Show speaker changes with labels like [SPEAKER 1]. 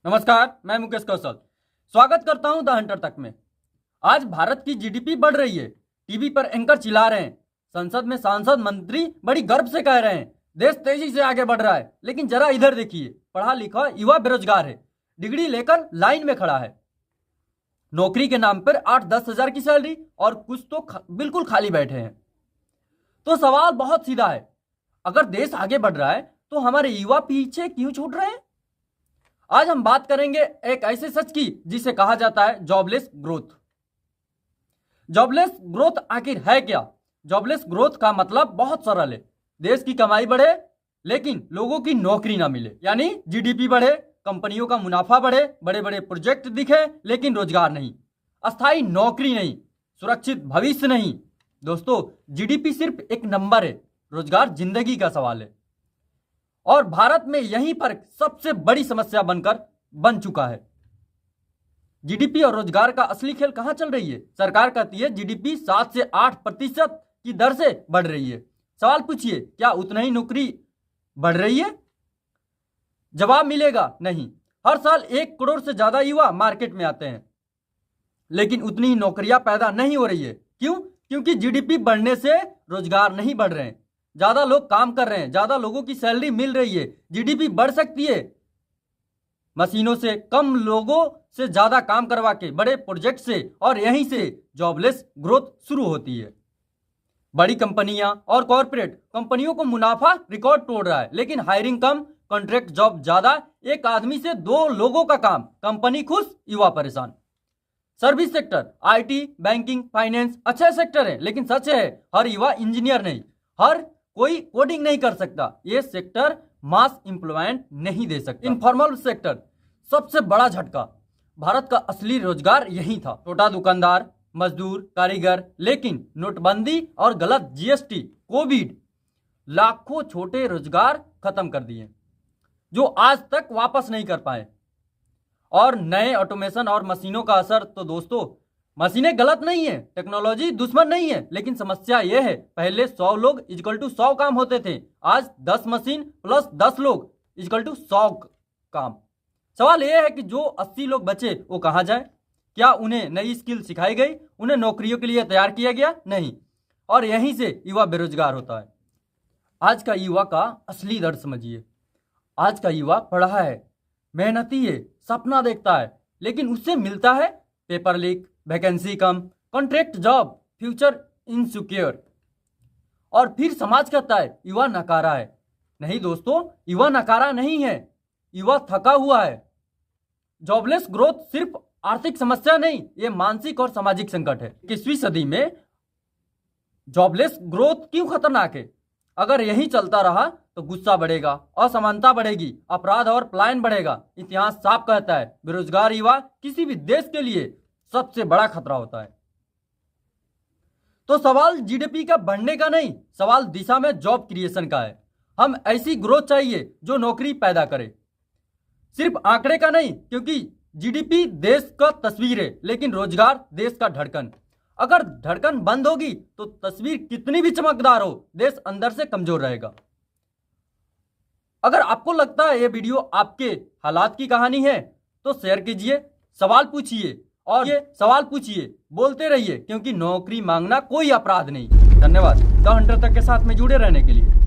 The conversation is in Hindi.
[SPEAKER 1] नमस्कार, मैं मुकेश कौशल स्वागत करता हूं द हंटर तक में। आज भारत की जीडीपी बढ़ रही है। टीवी पर एंकर चिल्ला रहे हैं, संसद में सांसद मंत्री बड़ी गर्व से कह रहे हैं देश तेजी से आगे बढ़ रहा है। लेकिन जरा इधर देखिए, पढ़ा लिखा युवा बेरोजगार है, डिग्री लेकर लाइन में खड़ा है। नौकरी के नाम पर 8-10 हजार की सैलरी और कुछ तो बिल्कुल खाली बैठे हैं। तो सवाल बहुत सीधा है, अगर देश आगे बढ़ रहा है तो हमारे युवा पीछे क्यों छूट रहे हैं? आज हम बात करेंगे एक ऐसे सच की जिसे कहा जाता है जॉबलेस ग्रोथ। जॉबलेस ग्रोथ आखिर है क्या? जॉबलेस ग्रोथ का मतलब बहुत सरल है, देश की कमाई बढ़े लेकिन लोगों की नौकरी ना मिले। यानी जीडीपी बढ़े, कंपनियों का मुनाफा बढ़े, बड़े बड़े प्रोजेक्ट दिखे लेकिन रोजगार नहीं, अस्थायी नौकरी नहीं, सुरक्षित भविष्य नहीं। दोस्तों, जीडीपी सिर्फ एक नंबर है, रोजगार जिंदगी का सवाल है। और भारत में यही फर्क सबसे बड़ी समस्या बन चुका है। जीडीपी और रोजगार का असली खेल कहां चल रही है? सरकार कहती है जीडीपी 7 से 8% की दर से बढ़ रही है। सवाल पूछिए, क्या उतना ही नौकरी बढ़ रही है? जवाब मिलेगा नहीं। हर साल 1 करोड़ से ज्यादा युवा मार्केट में आते हैं लेकिन उतनी ही नौकरियां पैदा नहीं हो रही है। क्यों? क्योंकि जीडीपी बढ़ने से रोजगार नहीं बढ़ रहे हैं। ज्यादा लोग काम कर रहे हैं, ज्यादा लोगों की सैलरी मिल रही है, जीडीपी बढ़ सकती है मशीनों से, कम लोगों से ज्यादा काम करवा के, बड़े प्रोजेक्ट से, और यहीं से जॉबलेस ग्रोथ शुरू होती है। बड़ी कंपनियां और कॉर्पोरेट कंपनियों को मुनाफा रिकॉर्ड तोड़ रहा है लेकिन हायरिंग कम, कॉन्ट्रैक्ट जॉब ज्यादा, एक आदमी से 2 लोगों का काम, कंपनी खुश, युवा परेशान। Service sector, IT, banking, finance अच्छे सेक्टर है लेकिन सच है हर युवा इंजीनियर नहीं, हर कोई कोडिंग नहीं कर सकता। ये सेक्टर मास एम्प्लॉयमेंट नहीं दे सकता। इनफॉर्मल सेक्टर सबसे बड़ा झटका। भारत का असली रोजगार यही था, छोटा दुकानदार, मजदूर, कारीगर। लेकिन नोटबंदी और गलत जीएसटी, कोविड, लाखों छोटे रोजगार खत्म कर दिए जो आज तक वापस नहीं कर पाए। और नए ऑटोमेशन और मशीनों का असर तो दोस्तों, मशीनें गलत नहीं है, टेक्नोलॉजी दुश्मन नहीं है, लेकिन समस्या यह है पहले 100 लोग इक्वल टू 100 काम होते थे, आज 10 मशीन प्लस 10 लोग इक्वल टू 100 काम। सवाल यह है कि जो 80 लोग बचे वो कहाँ जाए? क्या उन्हें नई स्किल सिखाई गई? उन्हें नौकरियों के लिए तैयार किया गया? नहीं। और यहीं से युवा बेरोजगार होता है। आज का युवा का असली दर्द समझिए। आज का युवा पढ़ा है, मेहनती है, सपना देखता है, लेकिन उससे मिलता है पेपर लीक, वैकेंसी कम, कॉन्ट्रैक्ट जॉब, फ्यूचर इनसिक्योर। और फिर समाज कहता है युवा नकारा है। नहीं दोस्तों, युवा नकारा नहीं है, युवा थका हुआ है। जॉबलेस ग्रोथ सिर्फ आर्थिक समस्या नहीं, ये मानसिक और सामाजिक संकट है। 21वीं सदी में जॉबलेस ग्रोथ क्यों खतरनाक है? अगर यही चलता रहा तो गुस्सा बढ़ेगा, असमानता बढ़ेगी, अपराध और पलायन बढ़ेगा। इतिहास साफ कहता है बेरोजगार युवा किसी भी देश के लिए सबसे बड़ा खतरा होता है। तो सवाल जीडीपी का बढ़ने का नहीं, सवाल दिशा में जॉब क्रिएशन का है। हम ऐसी ग्रोथ चाहिए जो नौकरी पैदा करे, सिर्फ आंकड़े का नहीं, क्योंकि जीडीपी देश का तस्वीर है लेकिन रोजगार देश का धड़कन। अगर धड़कन बंद होगी तो तस्वीर कितनी भी चमकदार हो, देश अंदर से कमजोर रहेगा। अगर आपको लगता है ये वीडियो आपके हालात की कहानी है तो शेयर कीजिए, सवाल पूछिए और ये सवाल पूछिए, बोलते रहिए, क्योंकि नौकरी मांगना कोई अपराध नहीं। धन्यवाद द हंटर तक के साथ में जुड़े रहने के लिए।